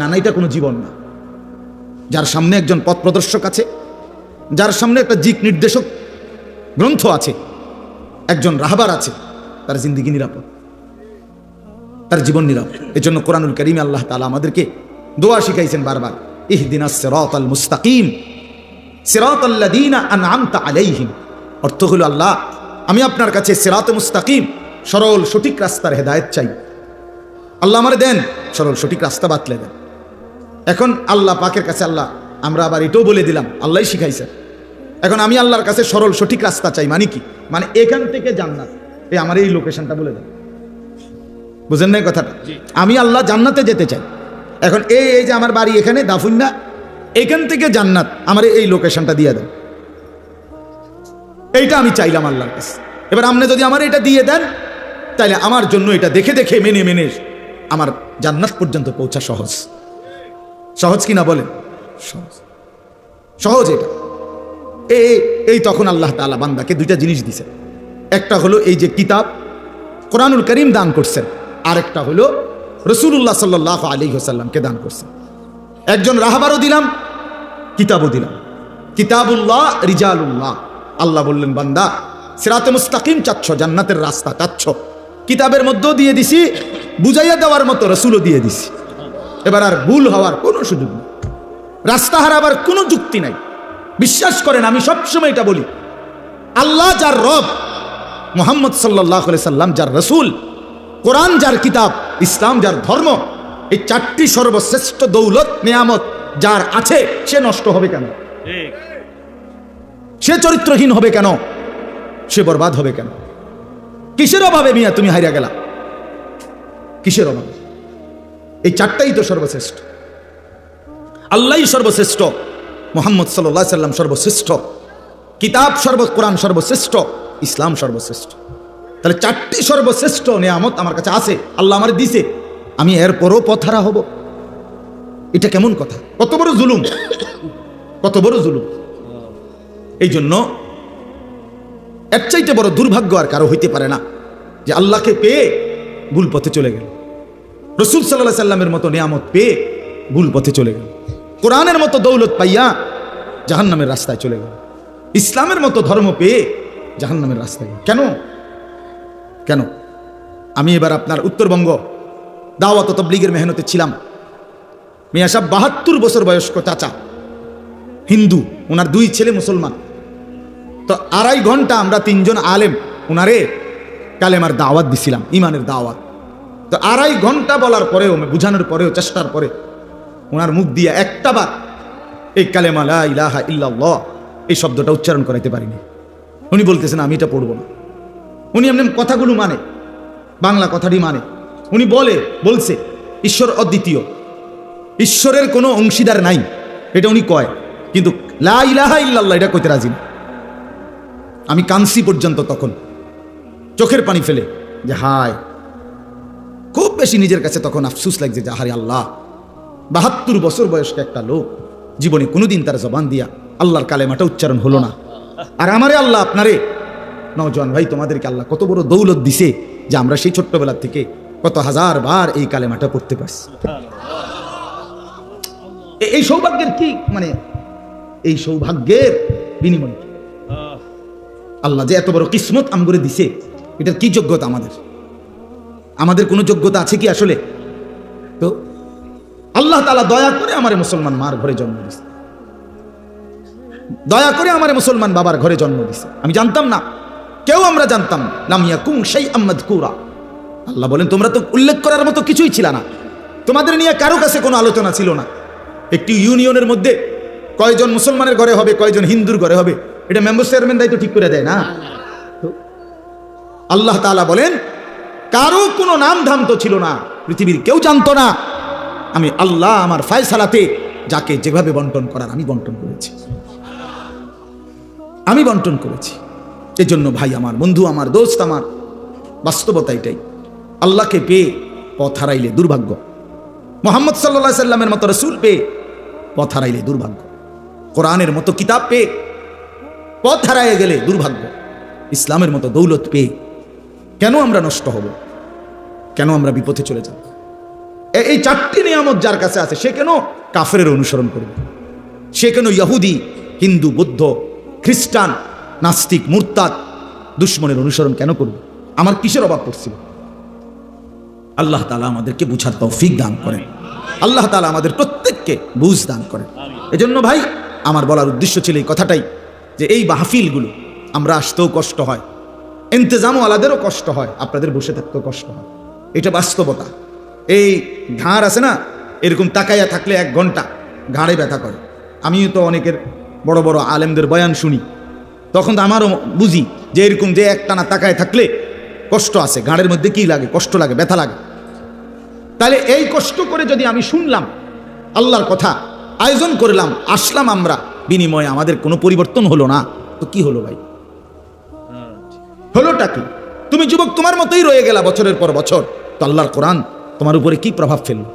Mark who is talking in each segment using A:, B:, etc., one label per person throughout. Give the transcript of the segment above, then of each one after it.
A: না না, এটা কোনো জীবন না। যার সামনে একজন পথ প্রদর্শক আছে, যার সামনে একটা দিক নির্দেশক গ্রন্থ আছে, একজন রাহবার আছে, তার জিন্দেগি নিরাপদ, তার জীবন নিরাপদ। এজন্য কোরআনুল কারীমে আল্লাহ তাআলা আমাদেরকে দোয়া শিখাইছেন বারবার, ইহদিনাস সিরাতাল মুস্তাকিম সিরাতাল্লাযীনা আনআমতা আলাইহিম। অর্থ হলো, আল্লাহ আমি আপনার কাছে সিরাতে মুস্তাকিম, সরল সঠিক রাস্তার হেদায়েত চাই। আল্লাহ আমারে দেন সরল সঠিক রাস্তা বাতলে দেন। এখন আল্লাহ পাকের কাছে আল্লাহ আমরা আবার এটাও বলে দিলাম, আল্লাহই শিখাইছেন। এখন আমি আল্লাহর কাছে সরল সঠিক রাস্তা চাই, মানে কি? মানে এখান থেকে জান্নাত, এই আমার এই লোকেশনটা বলে দেন, বুঝেন না কথাটা? আমি আল্লাহ জান্নাতে যেতে চাই। এখন এই যে আমার বাড়ি এখানে দাফুন্না, এখান থেকে জান্নাত আমার এই লোকেশনটা দিয়ে দেন, এইটা আমি চাইলাম আল্লাহর কাছে। এবার আপনি যদি আমার এটা দিয়ে দেন, তাহলে আমার জন্য এটা দেখে দেখে মেনে মেনে আমার জান্নাত পর্যন্ত পৌঁছা সহজ। সহজ কিনা বলেন? সহজ, সহজ এটা। এই তখন আল্লাহ তাআলা বান্দাকে দুইটা জিনিস দিয়েছেন। একটা হলো এই যে কিতাব কোরআনুল কারীম দান করছেন, আর একটা হলো রাসূলুল্লাহ সাল্লাল্লাহু আলাইহি ওয়াসাল্লামকে দান করছেন। একজন রাহবারও দিলাম, কিতাবও দিলাম। কিতাবুল্লাহ রিজালুল্লাহ। আল্লাহ বললেন, বান্দা সিরাতে মুস্তাকিম চাচ্ছ, জান্নাতের রাস্তা চাচ্ছ, কিতাবের মধ্যেও দিয়ে দিছি, বুঝাইয়া দেওয়ার মতো রাসূলও দিয়ে দিছি। এবার আর ভুল হওয়ার কোনো সুযোগ নেই, রাস্তা হারাবার কোনো যুক্তি নাই। বিশ্বাস করেন, আমি সবসময় এটা বলি, আল্লাহ যার রব, মুহাম্মদ সাল্লাল্লাহু আলাইহি সাল্লাম যার রাসূল, কোরআন যার কিতাব, ইসলাম যার ধর্ম, এই চারটি সর্বশ্রেষ্ঠ দৌলত নিয়ামত যার আছে, সে নষ্ট হবে কেন? সে চরিত্রহীন হবে কেন? সে বরবাদ হবে কেন? কিসের অভাবে মিয়া তুমি হারিয়ে গেলা? কিসের অভাবে? এই চারটাই তো সর্বশ্রেষ্ঠ। আল্লাহই সর্বশ্রেষ্ঠ, মুহাম্মদ সাল্লাল্লাহু আলাইহি সাল্লাম সর্বশ্রেষ্ঠ, কিতাব কোরআন সর্বশ্রেষ্ঠ, ইসলাম সর্বশ্রেষ্ঠ। তাহলে চারটি সর্বশ্রেষ্ঠ নিয়ামত আমার কাছে আছে, আল্লাহ আমার দিছে, আমি এরপরও পথহারা হব? এটা কেমন কথা? কত বড় জুলুম, কত বড় জুলুম! এই জন্য এর চাইতে বড় দুর্ভাগ্য আর কারো হইতে পারে না যে আল্লাহকে পেয়ে ভুল পথে চলে গেল, রাসূল সাল্লাল্লাহু আলাইহি সাল্লামের মতো নিয়ামত পেয়ে ভুল পথে চলে গেল, কোরআনের মতো দৌলত পাইয়া জাহান্নামের রাস্তায় চলে গেল, ইসলামের মতো ধর্ম পেয়ে জাহান্নামের রাস্তায়। কেন? কেন? আমি এবার আপনার উত্তরবঙ্গ দাওয়াত ও তাবলীগের মেহনতে ছিলাম। মিয়া সাহেব ৭২ বছর বয়স্ক চাচা, হিন্দু, ওনার 2 ছেলে মুসলমান। তো 2.5 ঘন্টা আমরা 3 জন আলেম ওনারে কালেমার দাওয়াত দিছিলাম, ইমানের দাওয়াত। তো 2.5 ঘন্টা বলার পরেও, বুঝানোর পরেও, চেষ্টার পরে ওনার মুখ দিয়ে একটাবার এই কালেমা লা ইলাহা ইল্লাল্লাহ এই শব্দটা উচ্চারণ করাইতে পারিনি। উনি বলতেছেন আমি এটা পড়বো না। উনি এমনি কথাগুলো মানে, বাংলা কথাটি মানে। উনি বলছে ঈশ্বর অদ্বিতীয়, ঈশ্বরের কোনো অংশীদার নাই, এটা উনি কয়, কিন্তু লা ইলাহা ইল্লাল্লাহ এটা কইতে রাজি না। আমি কানসি পর্যন্ত তখন, চোখের পানি ফেলে, যে হায়, খুব বেশি নিজের কাছে তখন আফসুস লাগছে যে হারে আল্লাহ, ৭২ বছর বয়স্ক একটা লোক, জীবনে কোনোদিন তার জবান দিয়া আল্লাহর কালেমাটা উচ্চারণ হলো না। আর আমারে আল্লাহ, আপনারে নওজোয়ান ভাই, তোমাদেরকে আল্লাহ কত বড় দৌলত দিছে যে আমরা সেই ছোট্টবেলা থেকে কত হাজার বার এই কালেমাটা পড়তে পারছি। এই সৌভাগ্যের কি মানে, এই সৌভাগ্যের বিনিময় আল্লাহ যে এত বড় কিসমত আমগরে দিছে, এটার কি যোগ্যতা আমাদের? আমাদের কোনো যোগ্যতা আছে কি আসলে? তো আল্লাহ তাআলা দয়া করে আমারে মুসলমান মার ঘরে জন্ম দিছে, দয়া করে আমারে মুসলমান বাবার ঘরে জন্ম দিছে। আমি জানতাম না, কেউ আমরা জানতাম না। লাম ইয়াকুন শাইআম মাযকুরা। আল্লাহ বলেন, তোমরা তো উল্লেখ করার মতো কিছুই ছিল না, তোমাদের নিয়ে কারো কাছে কোনো আলোচনা ছিল না। একটি ইউনিয়নের মধ্যে কয়জন মুসলমানের ঘরে হবে, কয়জন হিন্দুর ঘরে হবে, এটা মেম্বার চেয়ারম্যানরাই তো ঠিক করে দেয় না। আল্লাহ তাআলা বলেন, কারো কোনো নাম ধাম তো ছিল না, পৃথিবীর কেউ জানতো না। আমি আল্লাহ আমার ফয়সালাতে যাকে যেভাবে বন্টন করার আমি বন্টন করেছি, আমি বন্টন করেছি। এজন্য ভাই আমার, বন্ধু আমার, দোস্ত আমার, বাস্তবতা এটাই, আল্লাহকে পেয়ে পথ হারাইলে দুর্ভাগ্য, মুহাম্মদ সাল্লাল্লাহু আলাইহি সাল্লামের মতো রাসূল পেয়ে পথ হারাইলে দুর্ভাগ্য, কোরআনের মতো কিতাব পেয়ে পথ হারাইয়া গেলে দুর্ভাগ্য, ইসলামের মতো দৌলত পেয়ে কেন আমরা নষ্ট হব? কেন আমরা বিপথে চলে যাব? এই চারটি নিয়ামত যার কাছে আছে সে কেন কাফেরের অনুসরণ করবে? সে কেন ইহুদি, হিন্দু, বৌদ্ধ, খ্রিস্টান, নাস্তিক, মুরতাদ, দুশ্মনের অনুসরণ কেন করবে? আমার কিসের অভাব পড়ছিল? আল্লাহ তাআলা আমাদেরকে বুঝার তৌফিক দান করেন। আল্লাহ তাআলা আমাদের প্রত্যেককে বুঝ দান করেন। এজন্য ভাই আমার বলার উদ্দেশ্য ছিল এই কথাটাই, যে এই মাহফিলগুলো আমরা আসতেও কষ্ট হয়, ইন্তেজামওয়ালাদেরও কষ্ট হয়, আপনাদের বসে থাকতেও কষ্ট হয়। এটা বাস্তবতা। এই ঘাড় আছে না, এরকম তাকাইয়া থাকলে 1 ঘন্টা ঘাড়ে ব্যথা করে। আমিও তো অনেকের বড় বড় আলেমদের বয়ান শুনি, তখন তো আমারও বুঝি যে এরকম যে একটানা তাকায় থাকলে কষ্ট আছে, ঘাড়ের মধ্যে কি লাগে, কষ্ট লাগে, ব্যথা লাগে। তাহলে এই কষ্ট করে যদি আমি শুনলাম আল্লাহর কথা, আয়োজন করলাম, আসলাম আমরা, বিনিময়ে আমাদের কোনো পরিবর্তন হলো না, তো কি হলো ভাই? হলোটা কি? তুমি যুবক তোমার মতোই রয়ে গেলা বছরের পর বছর, তো আল্লাহর কোরআন তোমার উপরে কি প্রভাব ফেললো?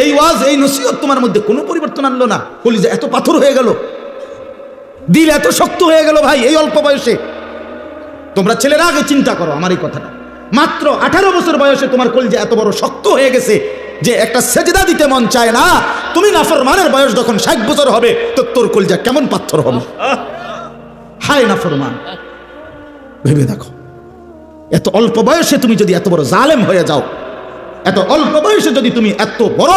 A: এই ওয়াজ, এই নসিহত তোমার মধ্যে কোনো পরিবর্তন আনলো না। কলিজা এত পাথর হয়ে গেল, দিল এত শক্ত হয়ে গেল ভাই এই অল্প বয়সে। তোমরা ছেলেরা আগে চিন্তা করো আমার এই কথাটা। মাত্র 18 বছর বয়সে তোমার কলিজা এত বড় শক্ত হয়ে গেছে যে একটা সেজদা দিতে মন চায় না। তুমি নাফরমানের বয়স যখন 60 বছর হবে, তো তোর কলিজা কেমন পাথর হবে? হায় নাফরমান, ভেবে দেখো। এত অল্প বয়সে তুমি যদি এত বড় জালেম হয়ে যাও, এত অল্প বয়সে যদি তুমি এত বড়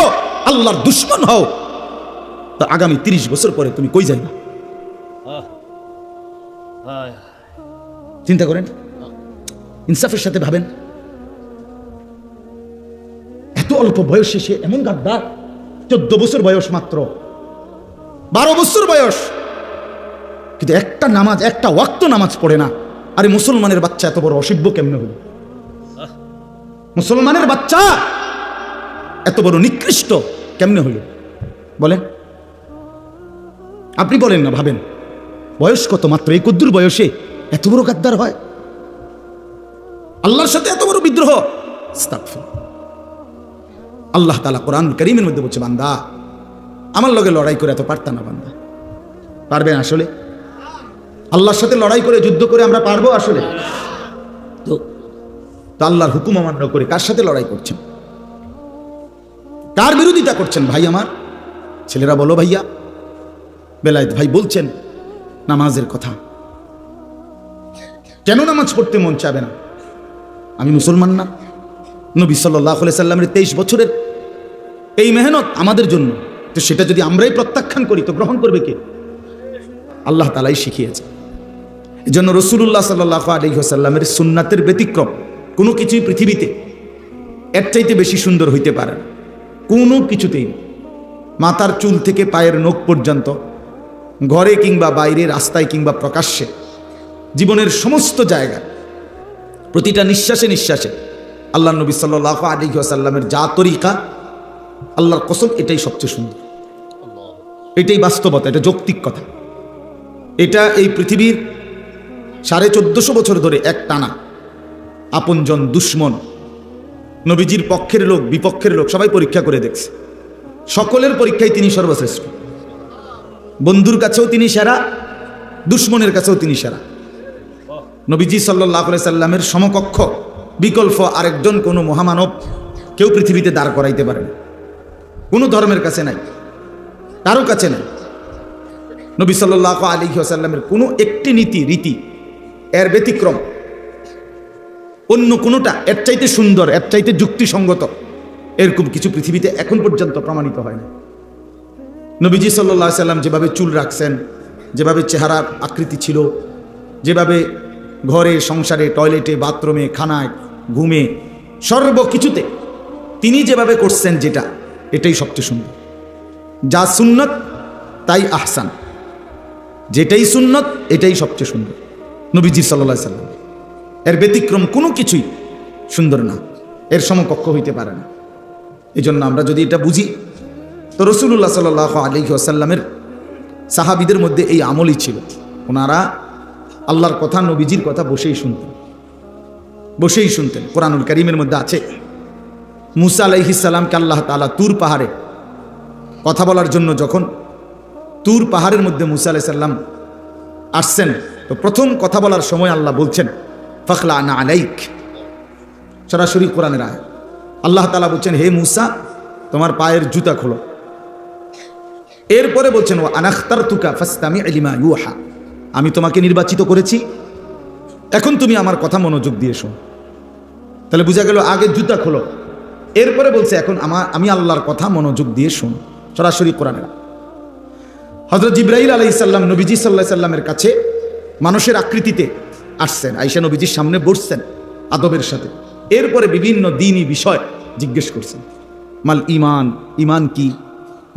A: আল্লাহর দুশমন হও, তো আগামী 30 বছর পরে তুমি কই যাইবা? চিন্তা করেন, ইনসাফের সাথে ভাবেন। এত অল্প বয়সে সে এমন গাদ্দার। 14 বছর বয়স, মাত্র 12 বছর বয়স, কিন্তু একটা নামাজ, একটা ওয়াক্ত নামাজ পড়ে না। আরে মুসলমানের বাচ্চা এত বড় অসভ্য কেমনে হলো? মুসলমানের বাচ্চা এত বড় নিকৃষ্ট কেমনে হইল বলেন? আপনি বলেন না, ভাবেন। বয়স কত মাত্র, এই কদ্দুর বয়সে এত বড় গাদ্দার হয়, আল্লাহর সাথে এত বড় বিদ্রোহ। আস্তাগফিরুল্লাহ। আল্লাহ তাআলা কোরআনুল কারীমের মধ্যে বলছে, বান্দা আমার লগে লড়াই করে এত পারতা না। বান্দা পারবেন আসলে? আল্লাহর সাথে লড়াই করে, যুদ্ধ করে আমরা পারবো আসলে? তো আল্লাহর হুকুম অমান্য করে কার সাথে লড়াই করছেন? কার বিরোধিতা করছেন ভাই আমার? ছেলেরা বলো ভাইয়া। বেলায়েত ভাই বলছেন নামাজের কথা। কেন নামাজ পড়তে মন চাবে না? আমি মুসলমান না? নবী সাল্লাল্লাহু আলাইহি সাল্লামের 23 বছরের এই মেহনত আমাদের জন্য, তো সেটা যদি আমরাই প্রত্যাখ্যান করি তো গ্রহণ করবে কে? আল্লাহ তাআলাই শিখিয়েছে। এজন্য রাসূলুল্লাহ সাল্লাল্লাহু আলাইহি ওয়াসাল্লামের সুন্নাতের ব্যতিক্রম কোনো কিছুই পৃথিবীতে এর চাইতে বেশি সুন্দর হইতে পারে না, কোনো কিছুতেই। মাথার চুল থেকে পায়ের নখ পর্যন্ত, ঘরে কিংবা বাইরে, রাস্তায় কিংবা প্রকাশ্যে, জীবনের সমস্ত জায়গায়, প্রতিটা নিঃশ্বাসে নিঃশ্বাসে আল্লাহ নবী সাল্লাল্লাহু আলাইহি ওয়াসাল্লামের যা তরিকা, আল্লাহর কসম এটাই সবচেয়ে সুন্দর, এটাই বাস্তবতা, এটা যৌক্তিক কথা। এটা এই পৃথিবীর 1450 বছর ধরে এক টানা আপনজন, দুশ্মন, নবীজির পক্ষের লোক, বিপক্ষের লোক সবাই পরীক্ষা করে দেখছে। সকলের পরীক্ষায় তিনি সর্বশ্রেষ্ঠ। বন্ধুর কাছেও তিনি সেরা, দুশ্মনের কাছেও তিনি সেরা। নবীজি সাল্লাল্লাহু আলাইহি সাল্লামের সমকক্ষ, বিকল্প আরেকজন কোনো মহামানব কেউ পৃথিবীতে দাঁড় করাইতে পারে না। কোনো ধর্মের কাছে নাই, কারো কাছে নাই। নবী সাল্লাল্লাহু আলাইহি ওয়াসাল্লামের কোনো একটি নীতি, রীতি এর ব্যতিক্রম অন্য কোনোটা এর চাইতে সুন্দর, এর চাইতে যুক্তিসঙ্গত, এরকম কিছু পৃথিবীতে এখন পর্যন্ত প্রমাণিত হয় না। নবীজি সাল্লাল্লাহু আলাইহি সাল্লাম যেভাবে চুল রাখছেন, যেভাবে চেহারার আকৃতি ছিল, যেভাবে ঘরে, সংসারে, টয়লেটে, বাথরুমে, খানায়, ঘুমে, সর্বকিছুতে তিনি যেভাবে করছেন, যেটা এটাই সবচেয়ে সুন্দর। যা সুন্নত তাই আহসান, যেটাই সুন্নত এটাই সবচেয়ে সুন্দর নবীজি সাল্লাল্লাহু আলাইহি সাল্লাম। এর ব্যতিক্রম কোনো কিছুই সুন্দর না, এর সমকক্ষ হইতে পারে না। এই জন্য আমরা যদি এটা বুঝি, তো রাসূলুল্লাহ সাল্লাল্লাহু আলাইহি ওয়াসাল্লামের সাহাবীদের মধ্যে এই আমলই ছিল। ওনারা আল্লাহর কথা, নবীজির কথা বসেই শুনতেন। কোরআনুল কারীমের মধ্যে আছে, মুসা আলাইহিস সালামকে আল্লাহ তাআলা তুর পাহাড়ে কথা বলার জন্য যখন তুর পাহাড়ের মধ্যে মুসা আলাইহিস সালাম আসছেন, তো প্রথম কথা বলার সময় আল্লাহ বলছেন ফাখলা'না আলাইক, সরাসরি কোরআনের আয়াত। আল্লাহ তাআলা বলছেন, হে মূসা, তোমার পায়ের জুতা খোলো। এরপরে বলছেন, ওয়া আনাখতারতুকা ফাসতামি' লিমা ইউহা, আমি তোমাকে নির্বাচিত করেছি, এখন তুমি আমার কথা মনোযোগ দিয়ে শোনো। তাহলে বোঝা গেল আগে জুতা খোলো, এরপরে বলছে এখন আমি আল্লাহর কথা মনোযোগ দিয়ে শোনো। সরাসরি কোরআনে হযরত জিবরাইল আলাইহিস সালাম নবীজি সাল্লাল্লাহু আলাইহি সাল্লামের কাছে মানুষের আকৃতিতে আসছেন, আয়েশা নবীজির সামনে বসছেন আদবের সাথে। এরপরে বিভিন্ন দ্বীনি বিষয় জিজ্ঞেস করছেন। মাল ঈমান, ঈমান কি?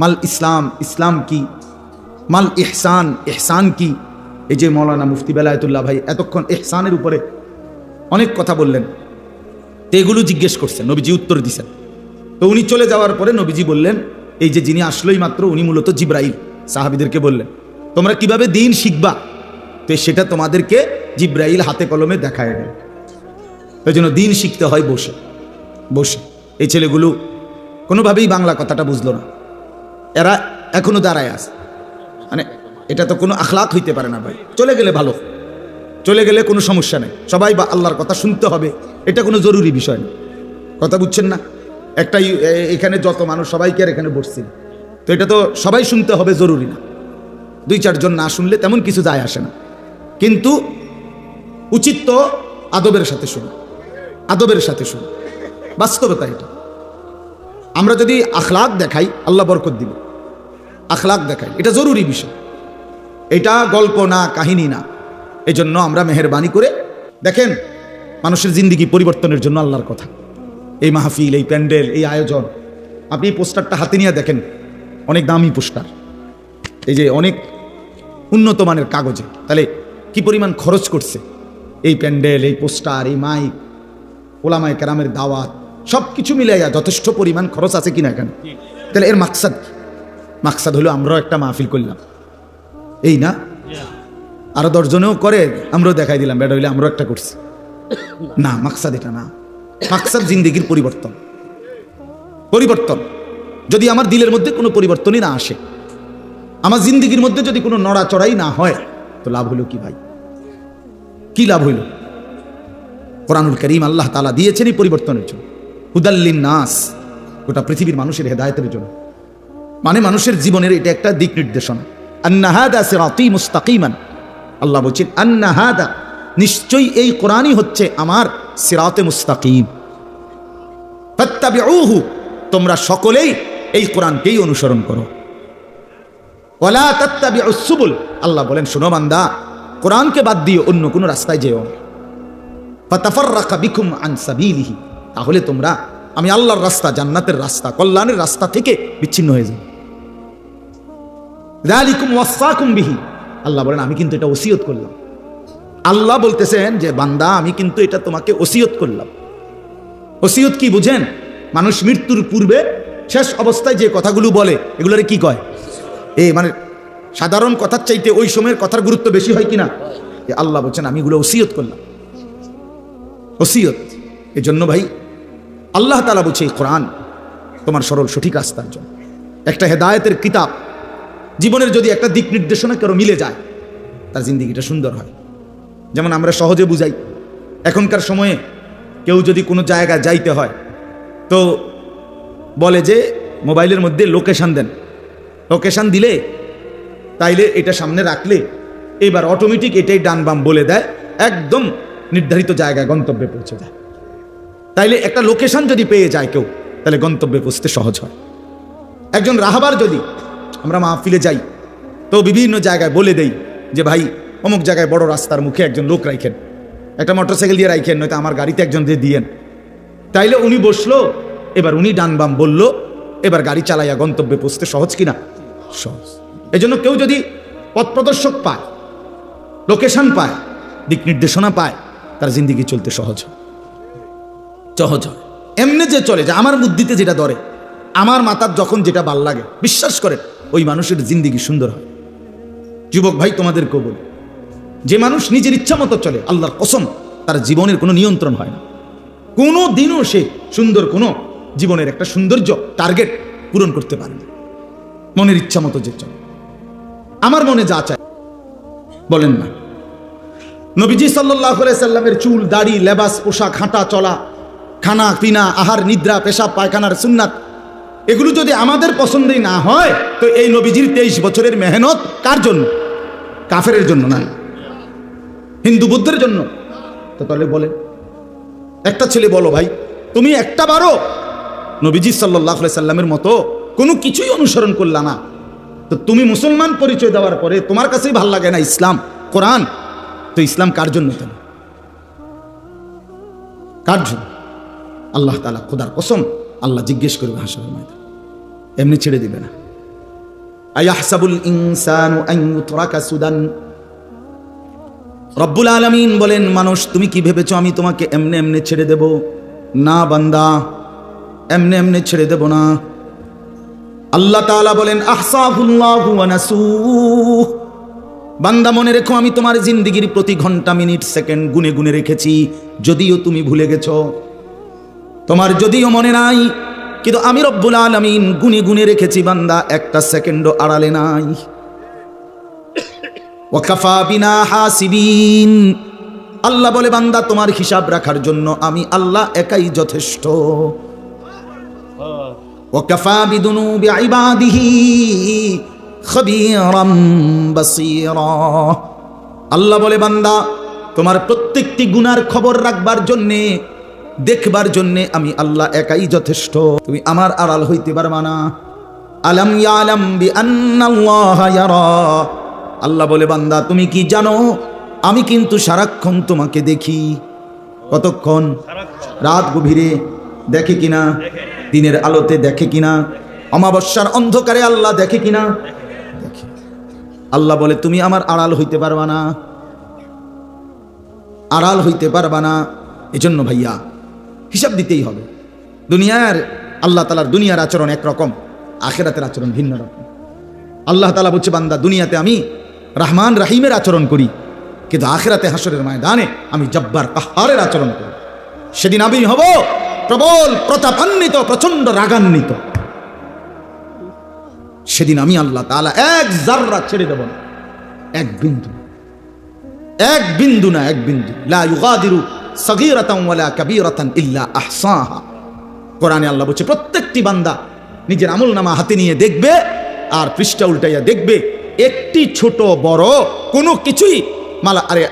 A: মাল ইসলাম, ইসলাম কি? মাল ইহসান, ইহসান কি? এই যে মাওলানা মুফতি বেলায়েতুল্লাহ ভাই এতক্ষণ ইহসানের উপরে অনেক কথা বললেন, তো এগুলো জিজ্ঞেস করছেন, নবীজি উত্তর দিছেন। তো উনি চলে যাওয়ার পরে নবীজি বললেন, এই যে যিনি আসলোই মাত্র উনি মূলত জিবরাইল। সাহাবীদেরকে বললেন, তোমরা কিভাবে দ্বীন শিখবা, তো সেটা তোমাদেরকে জিবরাইল হাতে কলমে দেখায় দেয়। ওই জন্য দ্বীন শিখতে হয় বসে বসে। এই ছেলেগুলো কোনোভাবেই বাংলা কথাটা বুঝলো না, এরা এখনো দাঁড়ায় আছে। মানে এটা তো কোনো আখলাক হইতে পারে না ভাই। চলে গেলে ভালো, চলে গেলে কোনো সমস্যা নেই, সবাই বা আল্লাহর কথা শুনতে হবে, এটা কোনো জরুরি বিষয় না। কথা বুঝছেন না? একটা এখানে যত মানুষ সবাইকে আর এখানে বসছি, তো এটা তো সবাই শুনতে হবে, জরুরি না। 2-4 জন না শুনলে তেমন কিছু যায় আসে না, কিন্তু উচিত তো আদবের সাথে শুনো, আদবের সাথে শুনো, বাস্তবতা এটা। আমরা যদি আখলাক দেখাই আল্লাহ বরকত দিবে, আখলাক দেখাই, এটা জরুরি বিষয়, এটা গল্প না, কাহিনী না। এই জন্য আমরা মেহেরবানি করে দেখেন, মানুষের জিন্দিগি পরিবর্তনের জন্য আল্লাহর কথা, এই মাহফিল, এই প্যান্ডেল, এই আয়োজন। আপনি এই পোস্টারটা হাতে নিয়ে দেখেন, অনেক দামি পোস্টার, এই যে অনেক উন্নত মানের কাগজে, তাহলে কি পরিমাণ খরচ করছে এই প্যান্ডেল, এই পোস্টার, এই মাইক, ওলামায়ে কেরামের দাওয়াত, সব কিছু মিলাইয়া যথেষ্ট পরিমাণ খরচ আছে কিনা এখানে। তাহলে এর মাকসাদ কি? মাকসাদ হলো আমরাও একটা মাহফিল করলাম, এই না? আরো 10 জনেও করে, আমরাও দেখাই দিলাম, বেটা হইলে আমরাও একটা করছি না। মাকসাদ এটা না, মাকসাদ জিন্দেগির পরিবর্তন। পরিবর্তন যদি আমার দিলের মধ্যে কোনো পরিবর্তনই না আসে, আমার জিন্দেগির মধ্যে যদি কোনো নড়াচড়াই না হয়, তো লাভ হলো কি ভাই? কি লাভ হইল? কোরআনুল কারীম আল্লাহ তাআলা দিয়েছেন এই পরিবর্তনের জন্য, হুদাল্লিন নাস, গোটা পৃথিবীর মানুষের হেদায়েতের জন্য। মানে মানুষের জীবনের এটা একটা দিক নির্দেশনা। আন্না হাদা সিরাতী মুস্তাকিমান, আল্লাহ বলছেন আন্না হাদা, নিশ্চয়ই এই কোরআনই হচ্ছে আমার সিরাতে মুস্তাকিম। ফাত্তাবিউহু, তোমরা সকলেই এই কোরআনকেই অনুসরণ করো। ওয়ালা তাত্তাবিউস সুবুল, আল্লাহ বলেন শোনো বান্দা, কোরআনকে বাদ দিয়ে অন্য কোনো রাস্তায় যেও না। ফাতাফাররাকা বিকুম আন সাবিলিহি, তাহলে তোমরা আমি আল্লাহর রাস্তা, জান্নাতের রাস্তা, কল্যাণের রাস্তা থেকে বিচ্ছিন্ন হয়ে যাবে। যালিকুম ওয়াসাকুম বিহি, আল্লাহ বলেন আমি কিন্তু এটা ওসিয়ত করলাম। আল্লাহ বলতেছেন যে বান্দা আমি কিন্তু এটা তোমাকে ওসিয়ত করলাম। ওসিয়ত কি বুঝেন? মানুষ মৃত্যুর পূর্বে শেষ অবস্থায় যে কথাগুলো বলে এগুলোরে কি কয়? মানে সাধারণ কথার চাইতে ওই সময়ের কথার গুরুত্ব বেশি হয় কিনা? আল্লাহ বলছেন আমি এগুলো ওসিয়ত করলাম। ওসিয়ত, এই জন্য ভাই আল্লাহ তাআলা বলছে এই কোরআন তোমার সরল সঠিক রাস্তার জন্য, একটা হেদায়েতের কিতাব। জীবনের যদি একটা দিক নির্দেশনা কারো মিলে যায়, তার জিন্দেগিটা সুন্দর হয়। যেমন আমরা সহজে বুঝাই, এখনকার সময়ে কেউ যদি কোনো জায়গায় যাইতে হয় তো বলে যে মোবাইলের মধ্যে লোকেশন দেন, লোকেশন দিলে তাইলে এটা সামনে রাখলে এবার অটোমেটিক এটাই ডান বাম বলে দেয়, একদম নির্ধারিত জায়গায় গন্তব্যে পৌঁছে যায়। তাইলে একটা লোকেশন যদি পেয়ে যায় কেউ, তাহলে গন্তব্যে পৌঁছতে সহজ হয়। একজন রাহাবার যদি আমরা মাহফিলে যাই তো বিভিন্ন জায়গায় বলে দেই যে ভাই অমুক জায়গায় বড় রাস্তার মুখে একজন লোক রাখেন, একটা মোটরসাইকেল দিয়ে রাখেন, নয়তো আমার গাড়িতে একজন দিয়ে দিয়েন। তাইলে উনি বসলো, এবার উনি ডান বাম বললো, এবার গাড়ি চালাইয়া গন্তব্যে পৌঁছতে সহজ কিনা? সহজ। এই জন্য কেউ যদি পথ প্রদর্শক পায়, লোকেশন পায়, দিক নির্দেশনা পায়, তার জিন্দেগি চলতে সহজ হয়, সহজ হয়। এমনি যে চলে যে আমার বুদ্ধিতে যেটা ধরে, আমার মাথার যখন যেটা ভাল লাগে, বিশ্বাস করেন ওই মানুষের জিন্দেগি সুন্দর হয়। যুবক ভাই তোমাদেরকেও বলি, যে মানুষ নিজের ইচ্ছা মতো চলে, আল্লাহর কসম তার জীবনের কোনো নিয়ন্ত্রণ হয় না। কোনো দিনও সে সুন্দর কোনো জীবনের একটা সৌন্দর্য টার্গেট পূরণ করতে পারে না। মনের ইচ্ছা মতো যে চলে, আমার মনে যা চায় বলেন না। নবীজি সাল্লাল্লাহু আলাইহি সাল্লামের চুল, দাড়ি, লেবাস, পোশাক, হাঁটা চলা, খানা পিনা, আহার, নিদ্রা, পেশাব, পায়খানার সুন্নাত, এগুলো যদি আমাদের পছন্দই না হয়, তো এই নবীজির 23 বছরের মেহনত কার জন্য? কাফেরের জন্য না, হিন্দু বুদ্ধের জন্য। তো তাহলে বলে, একটা ছেলে বলো ভাই, তুমি একটা বারো নবীজি সাল্লাল্লাহু আলাইহি সাল্লামের মতো কোনো কিছুই অনুসরণ করলা না, তো তুমি মুসলমান পরিচয় দেওয়ার পরে তোমার কাছেই ভাল লাগে না ইসলাম, কোরআন, তো ইসলাম কার জন্য? তাহলে কার জন্য? আল্লাহ তাআলা, খোদার কসম, আল্লাহ জিজ্ঞেস করবে হাসরের ময়দানে, এমনি ছেড়ে দিবে না। আয়াহসাবুল ইনসানু আন ইউতরাকা সুদান। রব্বুল আলামিন বলেন, মানুষ তুমি কি ভেবেছো আমি তোমাকে এমনি এমনি ছেড়ে দেব? না বান্দা, এমনি এমনি ছেড়ে দেব না। আল্লাহ তাআলা বলেন, আহসাহুল্লাহু ওয়া নাসূহ। বান্দা মনে রেখো, আমি তোমার জিন্দেগির প্রতি ঘন্টা, মিনিট, সেকেন্ড গুনে গুনে রেখেছি, যদিও তুমি ভুলে গেছো, তোমার যদিও মনে নাই, কিন্তু আমি রব্বুল আলামিন গুনে গুনে রেখেছি বান্দা, একটা সেকেন্ডও আড়ালে নাই। ওয়াকাফা বিনা হাসিবিন। আল্লাহ বলে, বান্দা তোমার হিসাব রাখার জন্য আমি আল্লাহ একাই যথেষ্ট। ওয়াকাফা বিদুনুবি ইবাদিহি খবীরাম বাসীরা। আল্লাহ বলে, বান্দা তোমার প্রত্যেকটি গুনার খবর রাখবার জন্যে, দেখবার জন্যে আমি আল্লাহ একাই যথেষ্ট। তুমি আমার আড়াল হইতে পারবা না। আলাম ইয়ালাম বিআন্নাল্লাহা ইয়ারা। আল্লাহ বলে, বান্দা তুমি কি জানো, আমি কিন্তু সারাক্ষণ তোমাকে দেখি। কতক্ষণ? রাত গভীরে দেখে কিনা, দিনের আলোতে দেখে কিনা, অমাবস্যার অন্ধকারে আল্লাহ দেখে কিনা? দেখে। আল্লাহ বলে, তুমি আমার আড়াল হইতে পারবা না, আড়াল হইতে পারবা না। এজন্য ভাইয়া হিসাব দিতেই হবে। দুনিয়ার, আল্লাহ তাআলার দুনিয়ার আচরণ একরকম, আখিরাতের আচরণ ভিন্ন রকম। আল্লাহ তাআলা বলছে, বান্দা দুনিয়াতে আমি রহমান রহিমের আচরণ করি, কিন্তু আখিরাতে হাসরের ময়দানে আমি জব্বার কাহ্হারের আচরণ করি। সেদিন আমি হব প্রবল প্রতাপান্বিত, প্রচন্ড রাগান্বিত। সেদিন আমি আল্লাহ তাআলা এক জাররা ছেড়ে দেব না, এক বিন্দু, এক বিন্দু না, এক বিন্দু। লা ইউগাদিরু সগীরাতান ওয়ালা কাবীরাতান ইল্লা আহসাহা। কোরআনে আল্লাহ বলছে, প্রত্যেকটি বান্দা নিজের আমলনামা হাতে নিয়ে দেখবে, আর পৃষ্ঠা উল্টাইয়া দেখবে, একটি ছোট বড় কোনো কিছুই মালা, আরে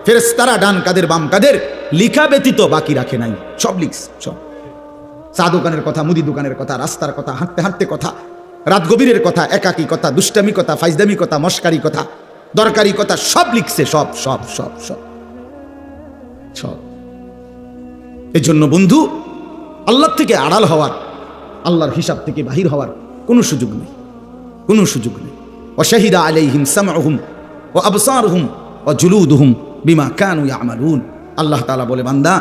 A: ফেরেশতারা ডান কাদের বাম কাদের লিখা ব্যতীত বাকি রাখে নাই, সব লিখছে। সব, চা দোকানের কথা, মুদি দোকানের কথা, রাস্তার কথা, হাঁটতে হাঁটতে কথা, রাত গভীরের কথা, একাকী কথা, দুষ্টামি কথা, ফাইজদামি কথা, মস্কারি কথা, দরকারি কথা, সব লিখছে, সব সব সব সব সব। এজন্য বন্ধু, আল্লাহ থেকে আড়াল হওয়ার, আল্লাহর হিসাব থেকে বাহির হওয়ার কোনো সুযোগ নেই, কোনো সুযোগ নেই। ওয়াশাহিদা আলাইহিম সামউহুম ওয়া আবসারুহুম ওয়া জুলুদুহুম বিমা কানু ইয়ামালুন। আল্লাহ তাআলা বলে, বান্দা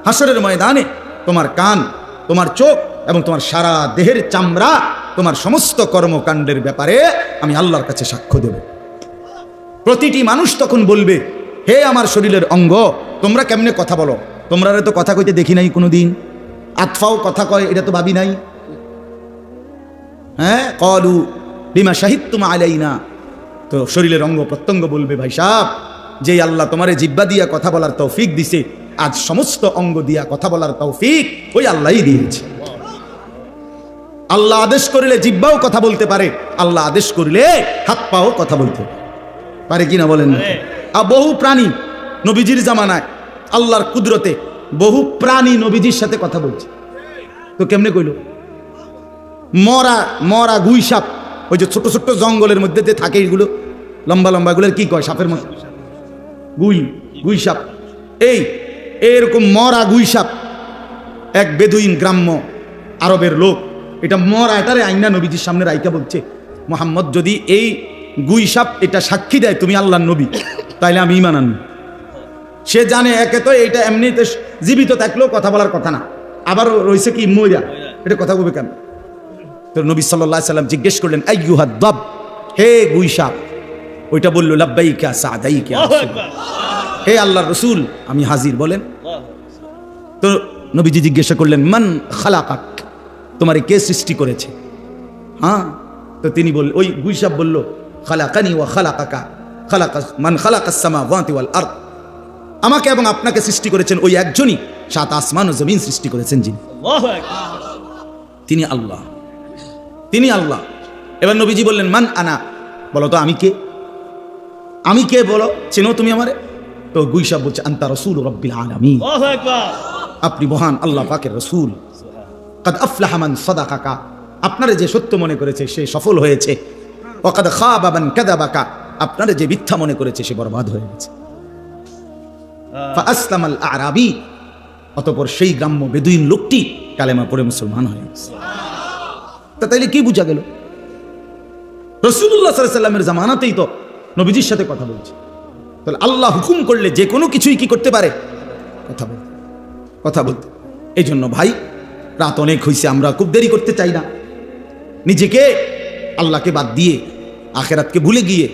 A: হাসরের ময়দানে তোমার কান, তোমার চোখ এবং তোমার সারা দেহের চামড়া তোমার সমস্ত কর্মকাণ্ডের ব্যাপারে আমি আল্লাহর কাছে সাক্ষ্য দেব। প্রতিটি মানুষ তখন বলবে, হে আমার শরীরের অঙ্গ, তোমরা কেমনে কথা বলো? তোমরা তো কথা কইতে দেখি নাই কোনোদিন, আতফাও কথা কয় এটা তো ভাবি নাই। হ্যাঁ, ক্বালু বিমা শাহিদতুম আলাইনা। তো শরীরের অঙ্গ প্রত্যঙ্গ বলবে, ভাই সাহেব, যে আল্লাহ তোমারে জিহ্বা দিয়া কথা বলার তৌফিক দিছে, আজ সমস্ত অঙ্গ দিয়া কথা বলার তৌফিক ওই আল্লাহই দিয়েছে। আল্লাহ আদেশ করিলে জিহ্বাও কথা বলতে পারে, আল্লাহ আদেশ করিলে হাত পাও কথা বলতে পারে কিনা বলেন না? আর বহু প্রাণী নবীজির জামানায় আল্লাহর কুদরতে বহু প্রাণী নবীজির সাথে কথা বলছে। তো কেমনে কইল? মরা মরা গুই সাপ, ওই যে ছোট ছোট জঙ্গলের মধ্যে যে থাকে, এইগুলো লম্বা লম্বা, এগুলোর কি কয়? সাপের মতো, গুই সাপ। এইরকম মরা গুই সাপ এক বেদুইন গ্রাম্য আরবের লোক, এটা মরা, এটারে আইনা নবীজির সামনে রাইকা বলছে, মুহাম্মদ যদি এই গুই সাপ এটা সাক্ষী দেয় তুমি আল্লাহর নবী, তাইলে আমি ঈমান আনব। সে জানে একে তো এইটা এমনিতে জীবিত থাকলেও কথা বলার কথা না, আবার রয়েছে কি মইরা, এটা কথা বলবে কেন? তো নবী সাল্লাল্লাহু আলাইহি সাল্লাম জিজ্ঞেস করলেন, আইয়ুহাদ দাব, হে গুই সাপ। ওইটা বলল, লাব্বাইকা সাদাইকা, হে আল্লাহর রাসূল আমি হাজির, বলেন। তো নবীজি জিজ্ঞাসা করলেন, মান খালাকাক, তোমারে কে সৃষ্টি করেছে? হ্যাঁ, তো তিনি বললেন, ওই গুই সাপ বলল, খালাকানি ওয়া খালাকাকা, খালাকা মান খালাকাস সামাওয়াতি ওয়াল আরদ, আমাকে এবং আপনাকে সৃষ্টি করেছেন ওই একজনই, সাত আসমান ও জমিন সৃষ্টি করেছেন যিনি, তিনি আল্লাহ, তিনি আল্লাহ। এবার নবীজি বললেন মান আনা, বলো তো আমি কে, আমি কে বলো, চেনো তুমি আমারে? তো গুই সাহেব বলছে আনতা রাসূল রাব্বিল আলামিন, আপনি মহান আল্লাহ পাকের রাসূল। কাদ আফলাহা মান সাদাকাকা, আপনারে যে সত্য মনে করেছে সে সফল হয়েছে। ওয়া কাদ খাবা মান কাযাবাকা, আপনারে যে মিথ্যা মনে করেছে সে বরবাদ হয়ে গেছে। ফা আসলামাল আরাবী, অতঃপর সেই গ্রাম্য বেদুইন লোকটি কালেমা পড়ে মুসলমান হয়ে গেছে। তা তাইলে কি বুঝা গেল? রাসূলুল্লাহ সাল্লাল্লাহু আলাইহি ওয়াসাল্লামের জামানাতেই তো নবীজির সাথে কথা বলছে। তাহলে আল্লাহ হুকুম করলে যে কোনো কিছুই কি করতে পারে? কথা বলতে। এই জন্য ভাই, রাত অনেক হয়েছে, আমরা খুব দেরি করতে চাই না। নিজেকে আল্লাহকে বাদ দিয়ে আখেরাতকে ভুলে গিয়ে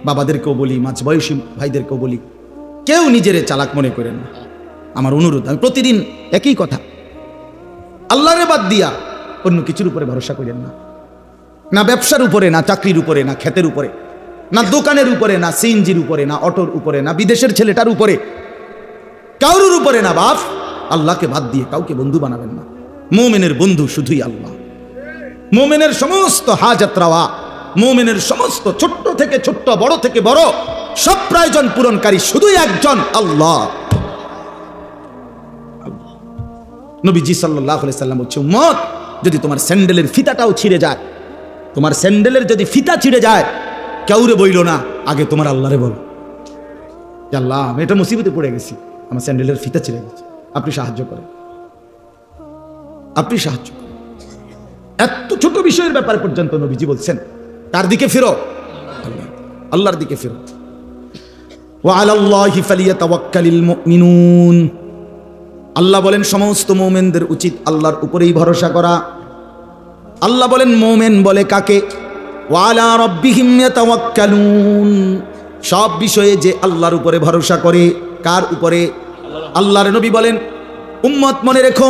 A: বাবাদেরকেও বলি, মাঝ বয়সী ভাইদেরকেও বলি, কেউ নিজের চালাক মনে করেন না। আমার অনুরোধ, আমি প্রতিদিন একই কথা, আল্লাহরে বাদ দিয়া অন্য কিছুর উপরে ভরসা করেন না। না ব্যবসার উপরে, না চাকরির উপরে, না ক্ষেতের উপরে, না দোকানের উপরে, না সিএনজির উপরে, না অটোর উপরে, না বিদেশের ছেলেটার উপরে, কারোর উপরে না বাপ। আল্লাহকে বাদ দিয়ে কাউকে বন্ধু বানাবেন না। মুমিনের বন্ধু শুধুই আল্লাহ। মুমিনের সমস্ত হাজাত রাওয়া, মুমিনের সমস্ত ছোট্ট থেকে ছোট্ট, বড় থেকে বড় সব প্রয়োজন পূরণকারী শুধুই একজন আল্লাহ। নবীজি সাল্লাল্লাহু আলাইহি সাল্লাম বলছে, উম্মত যদি তোমার স্যান্ডেলের ফিতাটাও ছিঁড়ে যায়, তোমার স্যান্ডেলের যদি ফিতা ছিঁড়ে যায়, কাউরে বইল না, আগে তোমার আল্লাহরে বলো, আল্লাহ আমি এটা মুসিবতে পড়ে গেছি, আমার স্যান্ডেলের ফিতা ছিঁড়ে গেছে, আপনি সাহায্য করেন, আপনি সাহায্য করেন। এত ছোট বিষয়ের ব্যাপারে পর্যন্ত নবীজি বলছেন কার দিকে ফিরো? আল্লাহর দিকে ফিরো। ওয়া আলাল্লাহি ফালিয়াতাওয়াক্কালিল মুমিনুন, আল্লাহ বলেন সমস্ত মুমিনদের উচিত আল্লাহর উপরেই ভরসা করা। আল্লাহ বলেন মুমিন বলে কাকে? ওয়া আলা রাব্বিহিম ইয়াতাওয়াক্কালুন, সব বিষয়ে যে আল্লাহর উপরে ভরসা করে। কার উপরে? আল্লাহর নবী বলেন, উম্মত মনে রেখো,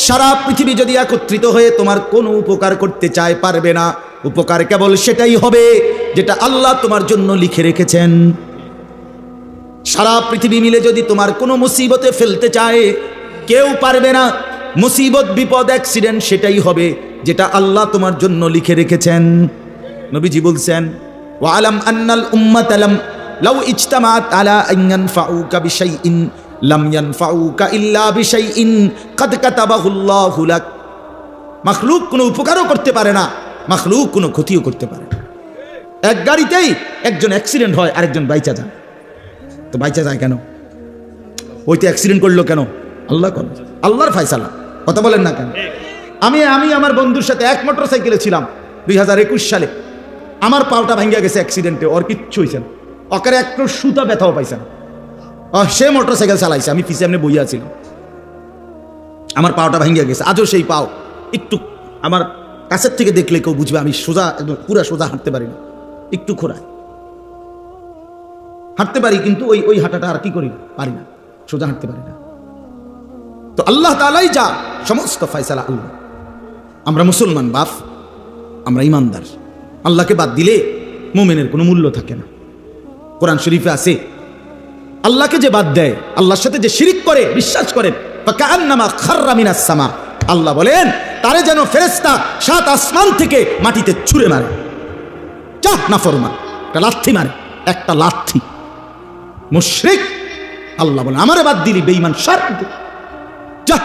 A: সারা পৃথিবী যদি একত্রিত হয়ে তোমার কোনো উপকার করতে চায়, পারবে না। উপকার কেবল সেটাই হবে যেটা আল্লাহ তোমার জন্য লিখে রেখেছেন। সারা পৃথিবী মিলে যদি তোমার কোনো মুসিবতে ফেলতে চায়, কেউ পারবে না। মুসিবত, বিপদ, অ্যাক্সিডেন্ট সেটাই হবে যেটা আল্লাহ তোমার জন্য লিখে রেখেছেন। নবীজি বলছেন, ওয়া আলাম আন্নাল উম্মাতা লাউ ইজতামাআত আলা আন ইয়ানফাউকা বিশাইইন লাম ইয়ানফাউকা ইল্লা বিশাইইন কাদ কাতাবাহুল্লাহু লাক। মাখলুক কোনো উপকারও করতে পারে না, মাখলুক কোনো ক্ষতিও করতে পারে না। এক গাড়িতেই একজন অ্যাক্সিডেন্ট হয়, আরেকজন বাইচা যায়। তো বাইচা যায় কেন? ওই তো অ্যাক্সিডেন্ট করলো কেন? আল্লাহ করে, আল্লাহর ফয়সালা। কথা বলেন না কেন? আমি আমার বন্ধুর সাথে এক মোটরসাইকেলে ছিলাম 2021 সালে। আমার পাওটা ভাঙ্গা গেছে অ্যাক্সিডেন্টে, ওর কিচ্ছু হয়েছে না, ওকে একটু সুতা ব্যথাও পাইছে না। সে মোটরসাইকেল চালাইছে, আমি পিছিয়ে এমনি বইয়া ছিলাম। আমার পাওটা ভাঙ্গা গেছে, আজও সেই পাও একটু, আমার কাছের থেকে দেখলে কেউ বুঝবে আমি সোজা, একদম পুরা সোজা হাঁটতে পারি না, একটু খোঁড়ায় হাঁটতে পারি, কিন্তু ওই হাঁটাটা আর কি করি পারি না, সোজা হাঁটতে পারি না। তো আল্লাহ তাআলাই যা, সমস্ত ফয়সালা আল্লাহ। আমরা মুসলমান বাপ, আমরা ইমানদার। আল্লাহকে বাদ দিলে মুমিনের কোনো মূল্য থাকে না। কোরআন শরীফে আছে, আল্লাহকে যে বাদ দেয়, আল্লাহর সাথে যে শিরিক করে, বিশ্বাস করেন, ফাকান্নামা খাররা মিনাস সামা, আল্লাহ বলেন তারে যেন ফেরেশতা 7 আসমান থেকে মাটিতে ছুঁড়ে মারে। যা নাফরমান, একটা লাথি মারে, একটা লাথি। মুশরিক, আল্লাহ বলেন আমারে বাদ দিলি বেঈমান, সর যা।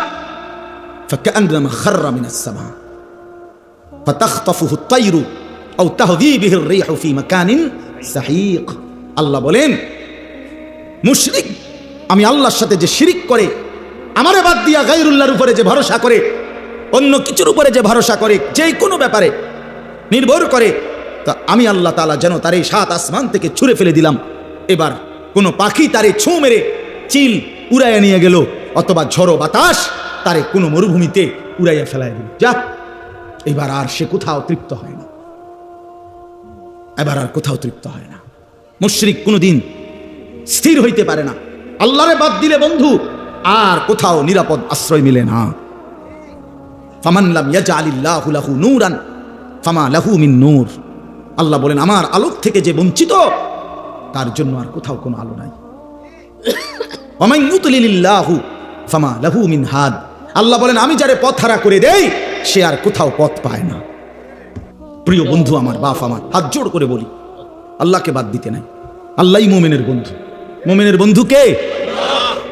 A: ফাকান্নামা খাররা মিনাস সামা ফাতাখতাফুহু আত-তায়রু আও তাহদি বিহি আর-রিহু ফি মাকানিন সাহিক। আল্লাহ বলেন মুশরিক, আমি আল্লাহর সাথে যে শিরিক করে, আমারে বাদ দিয়া গায়রুল্লাহর উপরে যে ভরসা করে, অন্য কিছুর উপরে যে ভরসা করে, যে কোনো ব্যাপারে নির্ভর করে, তা আমি আল্লাহ তাআলা যেন তারে 7 আসমান থেকে ছুঁড়ে ফেলে দিলাম। এবার কোনো পাখি তারে ছুঁ মেরে চিল উড়াইয়া নিয়ে গেল, অথবা ঝড়ো বাতাস তারে কোনো মরুভূমিতে উড়াইয়া ফেলাই দিল। যা, এবার আর সে কোথাও তৃপ্ত হয় না, এবার আর কোথাও তৃপ্ত হয় না। মুশরিক কোনোদিন স্থির হইতে পারে না। আল্লাহরে বাদ দিলে বন্ধু আর কোথাও নিরাপদ আশ্রয় মিলে না। ফামান লাম ইয়াজআলিল্লাহু লাহু নূরান ফামা লাহু মিন নূর। আল্লাহ বলেন আমার আলোক থেকে যে বঞ্চিত, তার জন্য আর কোথাও কোনো আলো নাই। ওয়া মান ইউদ্লিলিল্লাহু ফামা লাহু মিন হাদ। আল্লাহ বলেন আমি যারে পথ হারা করে দেই সে আর কোথাও পথ পায় না। প্রিয় বন্ধু আমার, বাপ আমার, হাত জোড় করে বলি, আল্লাহকে বাদ দিতে নাই। আল্লাহই মুমিনের বন্ধু। মুমিনের বন্ধু কে?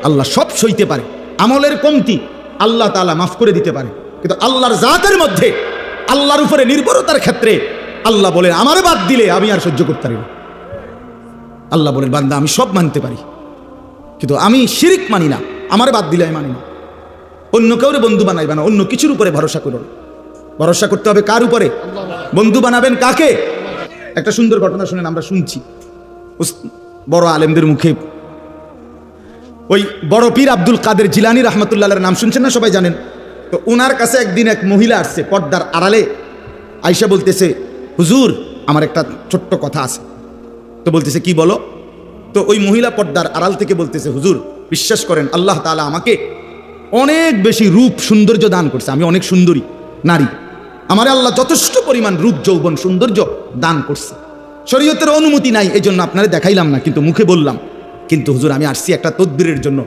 A: আল্লাহ। সব সইতে পারে, আমলের কমতি আল্লাহ তাআলা মাফ করে দিতে পারে, কিন্তু আল্লাহর জাতের মধ্যে, আল্লাহর উপরে নির্ভরতার ক্ষেত্রে আল্লাহ বলেন আমারে বাদ দিলে আমি আর সহ্য করতে পারি না। আল্লাহ বলেন বান্দা আমি সব মানতে পারি, কিন্তু আমি শিরিক মানি না, আমারে বাদ দিলে আমি মানি না। অন্য কাউরে বন্ধু বানাইবে না, অন্য কিছুর উপরে ভরসা করো না। ভরসা করতে হবে কার উপরে? বন্ধু বানাবেন কাকে? একটা সুন্দর ঘটনা শুনেন, আমরা শুনছি বড় আলেমদের মুখে। ওই বড় পীর আব্দুল কাদের জিলানী রহমতুল্লাহর নাম শুনছেন না? সবাই জানেন। তো ওনার কাছে একদিন এক মহিলা আসছে পর্দার আড়ালে, আয়সা বলতেছে হুজুর আমার একটা ছোট্ট কথা আছে। তো বলতেছে কি বলো? তো ওই মহিলা পর্দার আড়াল থেকে বলতেছে হুজুর বিশ্বাস করেন আল্লাহ তাআলা আমাকে অনেক বেশি রূপ সৌন্দর্য দান করছে, আমি অনেক সুন্দরী নারী, আমারে আল্লাহ যথেষ্ট পরিমাণ রূপ যৌবন সৌন্দর্য দান করছে। শরীয়তের অনুমতি নাই এই জন্য আপনারে দেখাইলাম না, কিন্তু মুখে বললাম। কিন্তু হুজুর আমি আসছি একটা তদবিরের জন্য।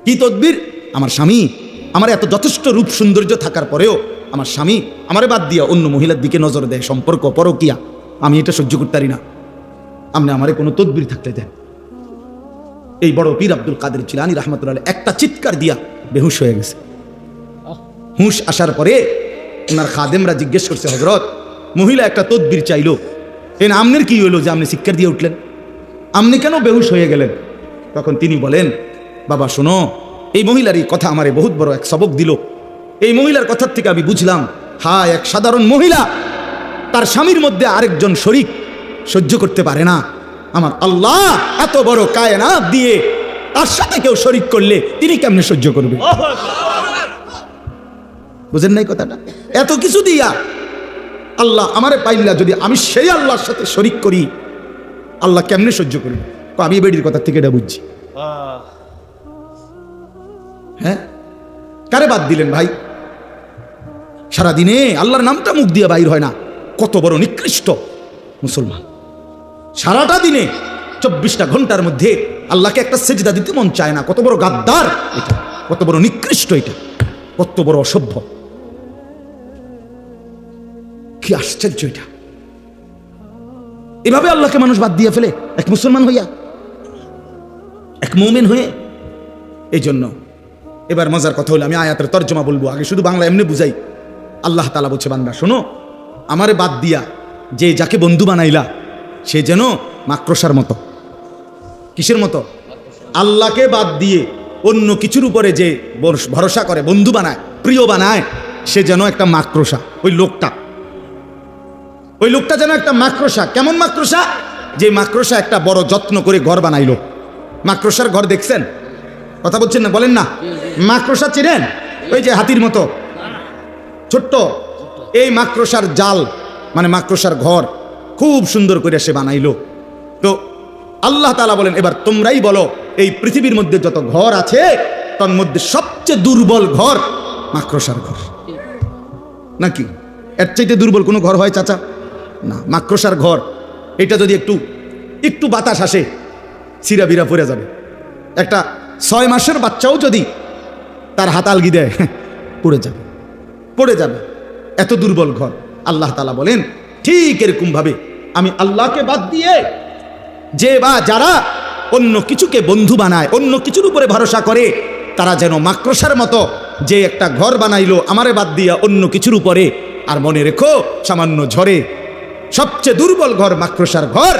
A: কি তদবির? আমার স্বামী আমার এত যথেষ্ট রূপ সৌন্দর্য থাকার পরেও আমার স্বামী আমারে বাদ দিয়া অন্য মহিলার দিকে নজর দেয়, সম্পর্ক পরকিয়া, আমি এটা সহ্য করতে পারি না, আপনি আমারে কোনো তদবির থাকতে দেন। এই বড় পীর আব্দুল কাদের জিলানী রহমতুল্লাহ একটা চিৎকার দিয়া বেহুশ হয়ে গেছে। হুঁশ আসার পরে ওনার খাদেমরা জিজ্ঞেস করছে হযরত মহিলা একটা তদবির চাইলো, এন আমনের কি হইলো যে আপনি চিৎকার দিয়ে উঠলেন, আপনি কেন বেহুশ হয়ে গেলেন? তখন তিনি বলেন বাবা শোনো, এই মহিলার এই কথা আমারে বহুত বড় এক সবক দিল। এই মহিলার কথার থেকে আমি বুঝলাম হ্যাঁ এক সাধারণ মহিলা তার স্বামীর মধ্যে আরেকজন শরীক সহ্য করতে পারে না, আমার আল্লাহ এত বড় কায়নাত দিয়ে তার সাথে কেউ শরীক করলে তিনি কেমনে সহ্য করবে? বুঝেন নাই কথাটা? এত কিছু দিয়া আল্লাহ আমারে পাইলা যদি আমি সেই আল্লাহর সাথে শরীক করি, আল্লাহ কেমনে সহ্য করবে? আমি বেডির কথা থেকে এটা বুঝছি। হ্যাঁ, কারে বাদ দিলেন ভাই? সারাদিনে আল্লাহর নামটা মুখ দিয়ে বাইর হয় না, কত বড় নিকৃষ্ট মুসলমান। সারাটা দিনে 24টা ঘন্টার মধ্যে আল্লাহকে একটা সেজদা দিতে মন চায় না, কত বড় গাদ্দার এটা, কত বড় নিকৃষ্ট এটা, কত বড় অসভ্য, কি আশ্চর্য এটা। এভাবে আল্লাহকে মানুষ বাদ দিয়ে ফেলে এক মুসলমান হইয়া, এক মুমিন হয়ে। এই জন্য এবার মজার কথা হলো, আমি আয়াতের তর্জমা বলবো, আগে শুধু বাংলা এমনি বুঝাই। আল্লাহ তাআলা বলছে বান্দা শোনো, আমারে বাদ দিয়া যে যাকে বন্ধু বানাইলা সে যেন মাকড়সার মতো। কিসের মতো? আল্লাহকে বাদ দিয়ে অন্য কিছুর উপরে যে ভরসা করে, বন্ধু বানায়, প্রিয় বানায়, সে যেন একটা মাকড়সা। ওই লোকটা যেন একটা মাকড়সা। কেমন মাকড়সা? যে মাকড়সা একটা বড় যত্ন করে ঘর বানাইলো। মাকড়সার ঘর দেখছেন? কথা বলছেন না? বলেন না। মাকড়সা চিনেন? ওই যে হাতির মতো ছোট্ট, এই মাকড়সার জাল মানে মাকড়সার ঘর খুব সুন্দর করে সে বানাইলো। তো আল্লাহ তাআলা বলেন এবার তোমরাই বলো এই পৃথিবীর মধ্যে যত ঘর আছে তার মধ্যে সবচেয়ে দুর্বল ঘর মাকড়সার ঘর, নাকি? এর চাইতে দুর্বল কোনো ঘর হয় চাচা? না, মাকড়সার ঘর। এটা যদি একটু বাতাস আসে চিরা বিরা পড়ে যাবে। একটা 6 মাসের বাচ্চাও যদি তার হাত আলগি দেয় পড়ে যাবে, এত দুর্বল ঘর। আল্লাহ তাআলা বলেন ঠিক এরকম ভাবে আমি আল্লাহকে বাদ দিয়ে যে বা যারা অন্য কিছুকে বন্ধু বানায়, অন্য কিছুর উপরে ভরসা করে, তারা যেন মাকড়সার মতো যে একটা ঘর বানাইলো আমারে বাদ দিয়া অন্য কিছুর উপরে। আর মনে রেখো সামান্য ঝড়ে সবচেয়ে দুর্বল ঘর মাকড়সার ঘর,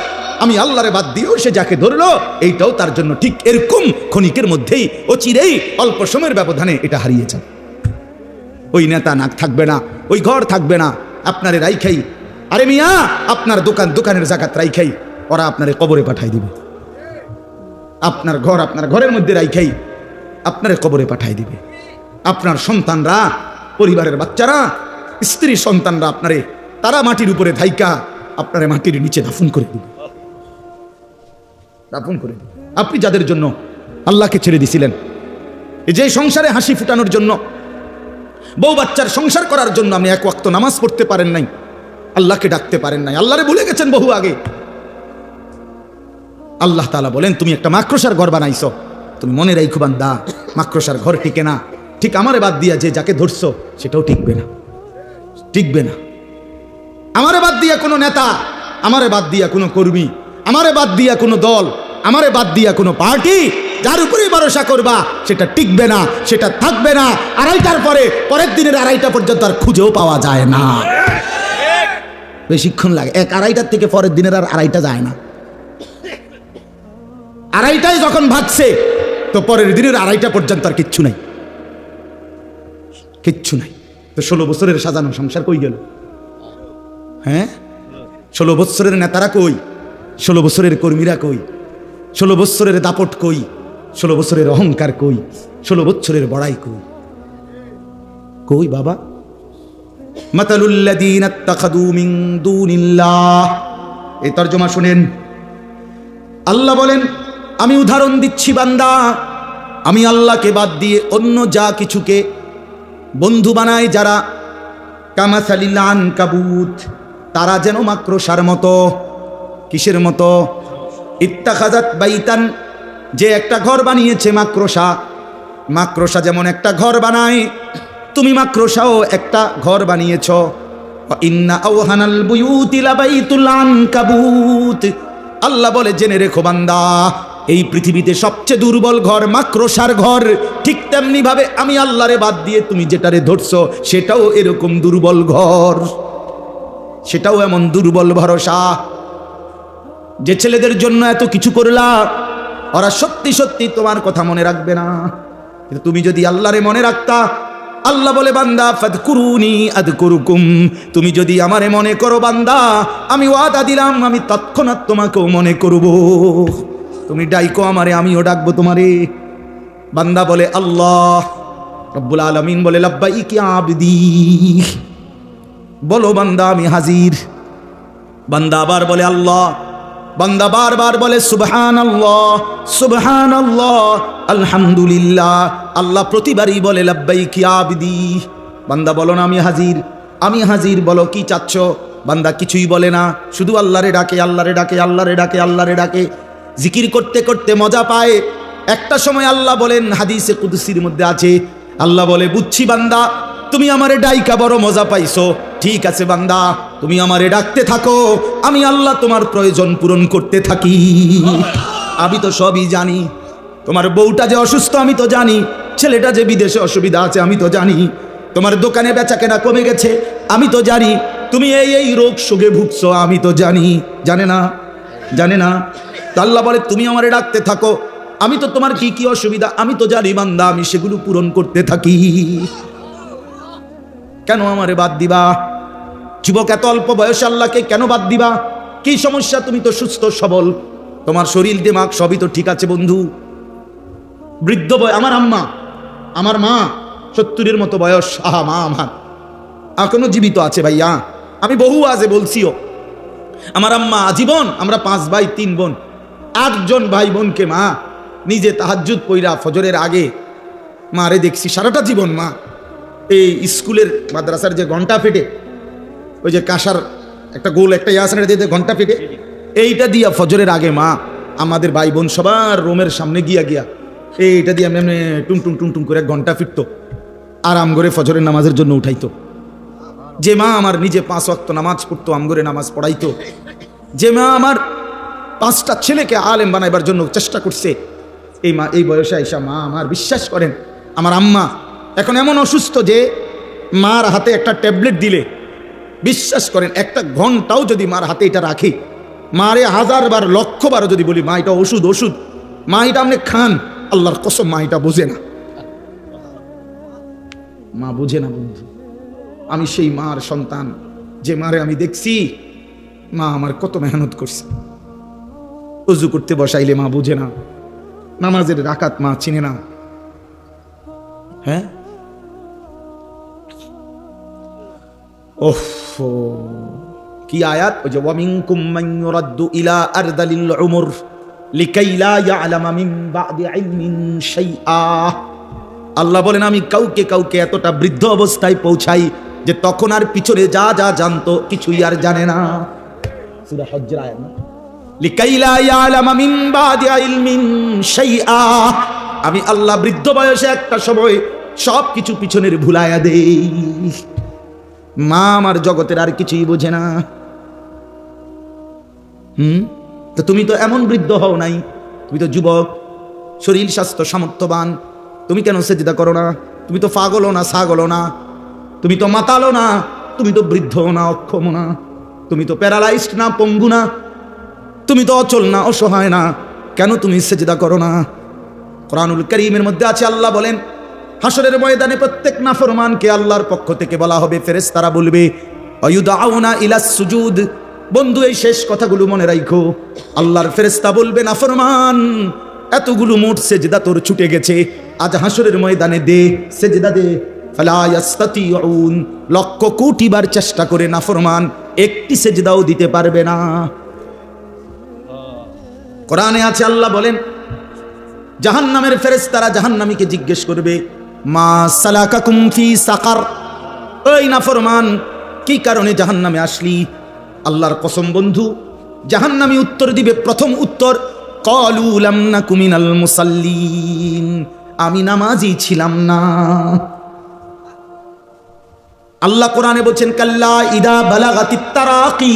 A: আমি আল্লাহরে বাদ দিয়েও সে যাকে ধরলো এইটাও তার জন্য ঠিক এরকম ক্ষণিকের মধ্যেই অচিরেই অল্প সময়ের ব্যবধানে এটা হারিয়ে যাবে। ওই নেতা নাক থাকবে না, ওই ঘর থাকবে না, আপনারে রাইখাই, আরে মিয়া আপনার দোকানের জাকাত রাইখাই ওরা আপনারে কবরে পাঠাই দিবে। আপনার ঘর আপনার ঘরের মধ্যে রাইখাই আপনারে কবরে পাঠাই দিবে। আপনার সন্তানরা, পরিবারের বাচ্চারা, স্ত্রী সন্তানরা আপনারে তারা মাটির উপরে ধাইকা আপনারে মাটির নিচে দাফন করে দিবে। আপনি যাদের জন্য আল্লাহকে ছেড়ে দিছিলেন, যে সংসারে হাসি ফুটানোর জন্য, বউ বাচ্চার সংসার করার জন্য আপনি এক ওয়াক্ত নামাজ পড়তে পারেন নাই, আল্লাহকে ডাকতে পারেন নাই, আল্লাহরে ভুলে গেছেন বহু আগে। আল্লাহ তাআলা বলেন তুমি একটা মাকড়সার ঘর বানাইছো, তুমি মনে রাখো বান্দা মাকড়সার ঘর টিকে না, ঠিক আমারে বাদ দিয়া যে যাকে ধরছো সেটাও টিকবে না, টিকবে না। আমারে বাদ দিয়া কোনো নেতা, আমারে বাদ দিয়া কোনো কর্মী, আমারে বাদ দিয়া কোনো দল, আমারে বাদ দিয়া কোনো পার্টি, যার উপরেই ভরসা করবা সেটা টিকবে না, সেটা থাকবে না। আড়াইটার পরে পরের দিনের আড়াইটা পর্যন্ত আর খুঁজেও পাওয়া যায় না। বেশিক্ষণ লাগে, এক আড়াইটার থেকে পরের দিনের আর আড়াইটা যায় না। আড়াইটায় যখন ভাগছে তো পরের দিনের আড়াইটা পর্যন্ত আর কিচ্ছু নাই, কিচ্ছু নাই। তো 16 বছরের সাজানো সংসার কই গেল? হ্যাঁ, 16 বছরের নেতারা কই? 16 বছরের কর্মীরা কই? 16 বছরের দাপট কই? 16 বছরের অহংকার কই? 16 বছরের বড়াই কই? কই বাবা? মাতালুল্লাযীনা ইত্তাখাযু মিন দুনিল্লাহ, এই তরজমা শুনেন। আল্লাহ বলেন, আমি উদাহরণ দিচ্ছি বান্দা, আমি আল্লাহকে বাদ দিয়ে অন্য যা কিছুকে বন্ধু বানায় যারা, কামাসালিল আনকাবুত, তারা যেন মাকড়সার মতো। কিসের মতো? ইত্তাখাযাত বাইতান, যে একটা ঘর বানিয়েছে মাকড়সা। মাকড়সা যেমন একটা ঘর বানায়, তুমি মাকড়সাও একটা ঘর বানিয়েছ। ইন্না আওহানাল বুয়ুতি লাবাইতুল আনকাবুত, আল্লাহ বলে জেনে রেখো বান্দা, এই পৃথিবীতে সবচেয়ে দুর্বল ঘর মাকড়সার ঘর। ঠিক তেমনি ভাবে আমি আল্লাহরে বাদ দিয়ে তুমি যেটারে ধরছো সেটাও এরকম দুর্বল ঘর, সেটাও এমন দুর্বল ভরসা। যে ছেলেদের জন্য এত কিছু করলা, ওরা সত্যি সত্যি তোমার কথা মনে রাখবে না, কিন্তু তুমি যদি আল্লাহরে মনে রাখতা, আল্লাহ বলে বান্দা ফাদকুরুনি আযকুরুকুম, তুমি যদি আমারে মনে করো বান্দা, আমি ওয়াদা দিলাম আমি তৎক্ষণাৎ তোমাকেও মনে করব। তুমি ডাইকো আমারে, আমিও ডাকবো তোমারে। বান্দা বলে আল্লাহ, রব্বুল আলামিন বলে লাব্বাইক ইয়া আবদি, বলো বান্দা আমি হাজির। বান্দা আবার বলে আল্লাহ, বান্দা বারবার বলে সুবহানাল্লাহ সুবহানাল্লাহ আলহামদুলিল্লাহ। আল্লাহ প্রতিবারই বলে লাব্বাইক ইয়া আবদি, বান্দা বলো না আমি হাজির, আমি হাজির, বলো কি চাচ্ছ। বান্দা কিছুই বলে না, শুধু আল্লাহরে ডাকে, আল্লাহরে ডাকে, আল্লাহরে ডাকে, আল্লাহরে ডাকে। জিকির করতে করতে মজা পায়। একটা সময় আল্লাহ বলেন, হাদিসে কুদসির মধ্যে আছে, আল্লাহ বলে বুঝছি বান্দা তুমি আমারে ডাইকা বড় মজা পাইছো, ঠিক আছে বান্দা তুমি আমারে ডাকতে থাকো, আমি আল্লাহ তোমার প্রয়োজন পূরণ করতে থাকি। আমি তো সবই জানি, তোমার বউটা যে অসুস্থ আমি তো জানি, ছেলেটা যে বিদেশে অসুবিধা আছে আমি তো জানি, তোমার দোকানে বেচা কেনা কমে গেছে আমি তো জানি, তুমি এই এই রোগ শোকে ভুগছো আমি তো জানি। জানে না? জানে না? তো আল্লাহ বলে তুমি আমারে ডাকতে থাকো, আমি তো তোমার কি কি অসুবিধা আমি তো জানি বান্দা, আমি সেগুলো পূরণ করতে থাকি। কেন আমারে বাদ দিবা? যুবক, এত অল্প বয়সে আল্লাহকে কেন বাদ দিবা? কি সমস্যা? তুমি তো সুস্থ সবল, তোমার শরীর দিমাগ সবই তো ঠিক আছে বন্ধু। বৃদ্ধ বয়, আমার আম্মা, আমার মা 70-এর মতো বয়স, আহা মা আমার এখনো জীবিত আছে ভাইয়া, আমি বহু আজে বলছিও। আমার আম্মা আজীবন, আমরা 5 ভাই 3 বোন, 8 জন ভাই বোনকে মা নিজে তাহাজ্জুদ পইরা ফজরের আগে মারে দেখছি সারাটা জীবন। মা এই স্কুলের মাদ্রাসার যে ঘন্টা ফেটে, ওই যে কাঁসার একটা গোল একটা ইয়াসনের দিয়ে ঘন্টা ফেটে, এইটা দিয়া ফজরের আগে মা আমাদের ভাই বোন সবার রুমের সামনে গিয়া এইটা দিয়ে এমনি টুং টুং টুং টুং করে ঘন্টা ফিরতো, আরাম করে ফজরের নামাজের জন্য উঠাইতো। যে মা আমার নিজে 5 ওয়াক্ত নামাজ পড়তো, আমগরে নামাজ পড়াইতো, যে মা আমার 5টা ছেলেকে আলেম বানাইবার জন্য চেষ্টা করছে, এই মা এই বয়সে আইসা মা আমার, বিশ্বাস করেন আমার আম্মা এখন এমন অসুস্থ যে মার হাতে একটা ট্যাবলেট দিলে, বিশ্বাস করেন একটা ঘন্টাও যদি মার হাতে এটা রাখি, মারে 1000 বার 1,00,000 বারও যদি বলি মা এটা ওষুধ ওষুধ, মা এটা আপনি খান, আল্লাহর কসম মা এটা বোঝে না, মা বোঝে না বন্ধু। আমি সেই মার সন্তান, যে মারে আমি দেখছি মা আমার কত মেহনত করছে। ওযু করতে বসাইলে মা বুঝে না, নামাজের রাকাত মা চিনে না। হ্যাঁ, ওহ কি আয়াত, ওই যে ওয়ামিনকুম মান ইউরাদ্দু ইলা আরদালিল উমর লিকাই লা ইয়ালামা মিন বাদি ইলমিন শাইআ। আল্লাহ বলেন আমি কাউকে কাউকে এতটা বৃদ্ধ অবস্থায় পৌঁছাই যে তখন আর পিছনে যা যা জানতো কিছুই আর জানে না। সূরা হজ্জের আয়াত, লিকাই লা ইয়ালামা মিন বাদি ইলমিন শাইআ। আমি আল্লাহ বৃদ্ধ বয়সে একটা সময় সব কিছু পিছনের ভুলাইয়া দেই। মা আমার জগতের আর কিছুই বোঝে না। তো তুমি তো এমন বৃদ্ধ হও নাই, তুমি তো যুবক, শরীর স্বাস্থ্য সামর্থ্যবান, তুমি কেন সেজদা করো না? তুমি তো পাগলও না, ছাগলও না, তুমি তো মাতালো না, তুমি তো বৃদ্ধ না, অক্ষম না, তুমি তো প্যারালাইজড না, পঙ্গু না, তুমি তো অচল না, অসহায় না, কেন তুমি সেজদা করো না? কোরআনুল কারীমের মধ্যে আছে, আল্লাহ বলেন হাসরের ময়দানে প্রত্যেক নাফরমানকে আল্লাহর পক্ষ থেকে বলা হবে, ফেরেশতারা বলবে আয়ুদাউনা ইলাস সুজুদ। বন্ধু, এই শেষ কথাগুলো মনে রাখো। আল্লাহর ফেরেশতা বলবে, নাফরমান, এতগুলো মোট সেজদা তোর ছুটে গেছে, আজ হাসরের ময়দানে দে, সেজদা দে। ফালা ইয়াস্তাতিউন, লক্ষ কোটি বার চেষ্টা করে নাফরমান একটি সেজদাও দিতে পারবে না। কোরআনে আছে, আল্লাহ বলেন জাহান্নামের ফেরেশতারা জাহান্নামীকে জিজ্ঞেস করবে, মা সালাকাকুম ফি সাকার, ওই নাফরমান কি কারণে জাহান্নামে আসলি? আল্লাহর কসম বন্ধু, জাহান্নামী উত্তর দিবে, প্রথম উত্তর ক্বালু লাম নাকু মিনাল মুসাল্লিন, আমি নামাজি ছিলাম না। আল্লাহ কোরআনে বলছেন কাল্লা ইদা বালাগাতিত তারাকি,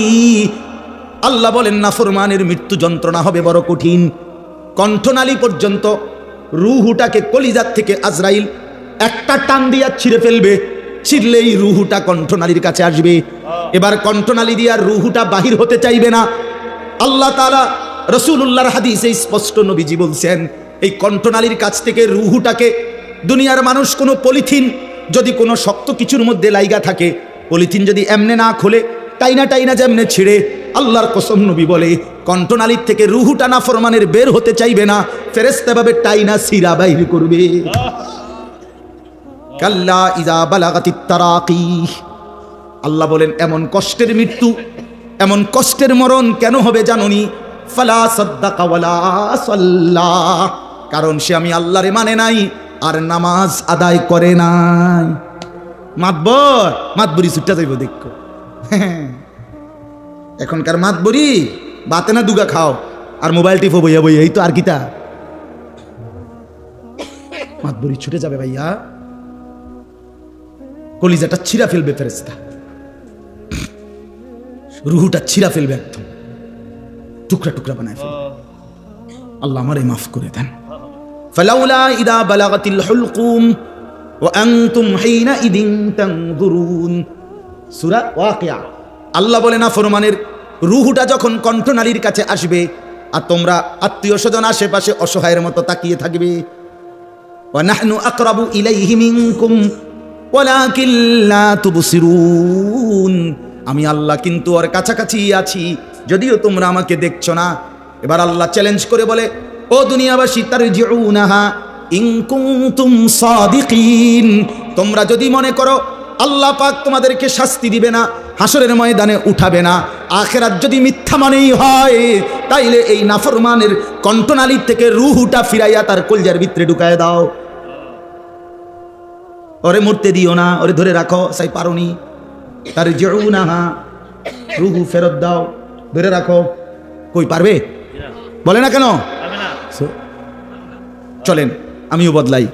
A: আল্লাহ বলেন নাফরমানের মৃত্যু যন্ত্রণা হবে বড় কঠিন। কণ্ঠনালী পর্যন্ত, রুহুটাকে কলিজার থেকে আজরাইল একটা টান দিয়া ছিঁড়ে ফেলবে, ছিঁড়লেই রুহুটা কণ্ঠনালীর কাছে আসবে। এবার কণ্ঠনালী দিয়ে আর রুহুটা বাহির হতে চাইবে না। আল্লাহ তাআলা রাসূলুল্লাহর হাদিসে স্পষ্ট নবীজি বলছেন, এই কণ্ঠনালীর কাছ থেকে রুহুটাকে, দুনিয়ার মানুষ কোনো পলিথিন যদি কোনো শক্ত কিছুর মধ্যে লাইগা থাকে, পলিথিন যদি এমনে না খোলে, টাইনা টাইনা যেমনে ছিঁড়ে, আল্লাহর কসম নবী বলে কণ্ঠনালীর থেকে রুহুটা নাফরমানের বের হতে চাইবে না, ফেরেশতা ভাবে টাইনা সিরা বাইর করবে। কাল্লা ইযা বালাগাতিত তারাকি, আল্লাহ বলেন এমন কষ্টের মৃত্যু, এমন কষ্টের মরণ কেন হবে জানোনি? ফালা সাদ্দাকা ওয়ালা সাল্লা, কারণ সে আমি আল্লাহরে মানে নাই আর নামাজ আদায় করে নাই। মাতবরি ছুটটা যাইব দেখো। এখনকার মাতবরি বাতে না দুগা খাও আর মোবাইল টিপো বইয়া বইয়া, এই তো আর কিতা মাতবরি ছুটে যাবে ভাইয়া, কলিজাটা ছিঁড়া ফেলবে ফেরেশতা, রুহুটা ছিঁড়া ফেলবে, একদম টুকরা টুকরা বানায় ফেলবে। আল্লাহ আমারে মাফ করে দেন। ফালাউলা ইদা বালাগাতিল হুলকুম ওয়া আনতুম হিনা ইদিন তানজুরুন, সূরা ওয়াকিয়া। আল্লাহ বলে নাফরমানের রুহুটা যখন কণ্ঠনালীর কাছে আসবে আর তোমরা আত্মীয় স্বজন আশেপাশে অসহায়ের মতো তাকিয়ে থাকবে, ওয়া নাহনু আকরাবু ইলাইহি মিনকুম ওয়ালাকিন লা তুবসিরুন, আমি আল্লাহ কিন্তু ওর কাছাকাছি আছি, যদিও তোমরা আমাকে দেখছো না। এবার আল্লাহ চ্যালেঞ্জ করে বলে, ও দুনিয়াবাসী, তারজিউনাহা ইন কুনতুম সাদিকিন, তোমরা যদি মনে করো আল্লাহ পাক তোমাদেরকে শাস্তি দিবে না, হাসরের ময়দানে উঠাবে না, আখিরাত যদি মিথ্যা মানেই হয়, তাইলে এই নাফরমানের কণ্ঠনালীর থেকে রুহুটা ফিরাইয়া তার কলজার ভিতরে ঢুকায় দাও। ওরে মরতে দিও না, ওরে ধরে রাখো, সাই পারোনি। তারজিউনাহা, রুহু ফেরত দাও, ধরে রাখো। কই পারবে? বলে না কেন? চলেন আমিও বদলাই,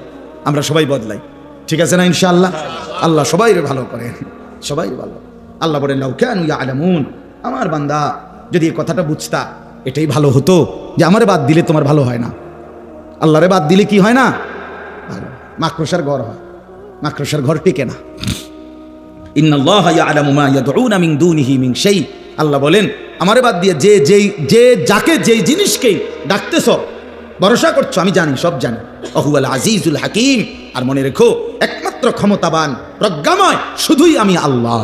A: আমরা সবাই বদলাই, ঠিক আছে না ইনশাআল্লাহ? আল্লাহ সবাই ভালো করে, সবাই ভালো। আল্লাহ বলেন লাউ কানু ইয়ালামুন, আমার বান্দা যদি এই কথাটা বুঝতা, এটাই ভালো হতো যে আমারে বাদ দিলে তোমার ভালো হয় না, আল্লাহরে বাদ দিলে কি হয় না? ভালো। মাকড়সার ঘর হয়, মাকড়সার ঘর টিকে না। ইন্নাল্লাহা ইয়ালামু মা ইয়াদউনা মিন দুনিহি মিন শাই, আল্লাহ বলেন আমারে বাদ দিয়ে যে যাকে যেই জিনিসকে ডাকতেছ, ভরসা করছো, আমি জানি, সব জানি। অহুয়াল আজিজুল হাকিম, আর মনে রেখো একমাত্র ক্ষমতাবান প্রজ্ঞাময় শুধুই আমি আল্লাহ।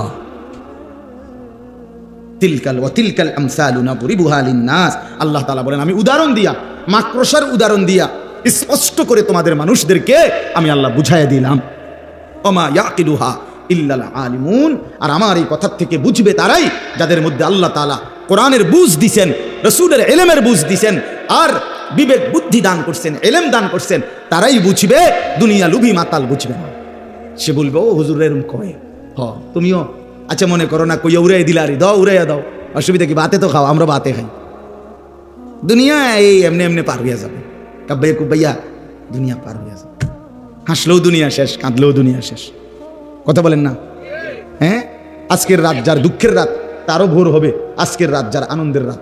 A: তিলকাল ওয়া তিলকাল আমসালু নাদরিবুহা লিন-নাস, আল্লাহ তাআলা বলেন আমি উদাহরণ দিয়া, মাকড়সার উদাহরণ দিয়া স্পষ্ট করে তোমাদের মানুষদেরকে আমি আল্লাহ বুঝাইয়া দিলাম। ওমা ইয়াকিলুহা ইল্লাল আলিমুন, আর আমার এই কথার থেকে বুঝবে তারাই যাদের মধ্যে আল্লাহ তাআলা কোরআনের বুঝ দিছেন, রাসূলের ইলমের বুঝ দিছেন, আর বিবেক বুদ্ধি দান করছেন, ইলম দান করছেন, তারাই বুঝবে। দুনিয়া লুভি মাতাল বুঝবে না। সে বলবে ও হুজুর এরকম কয়, তুমিও আচ্ছা মনে করো না, কইয়া উড়াই দিলারি, দাও উড়াইয়া দাও, অসুবিধা কি? বাতে তো খাও, আমরা বাতে খাই। দুনিয়া এই এমনি এমনি পার হইয়া যাবে। কাব্বাইয়া কুব্বাইয়া দুনিয়া পার হয়ে যাবে। হাসলেও দুনিয়া শেষ, কাঁদলেও দুনিয়া শেষ। কথা বলেন না? হ্যাঁ, আজকের রাত যার দুঃখের রাত তারও ভোর হবে, আজকের রাত যার আনন্দের রাত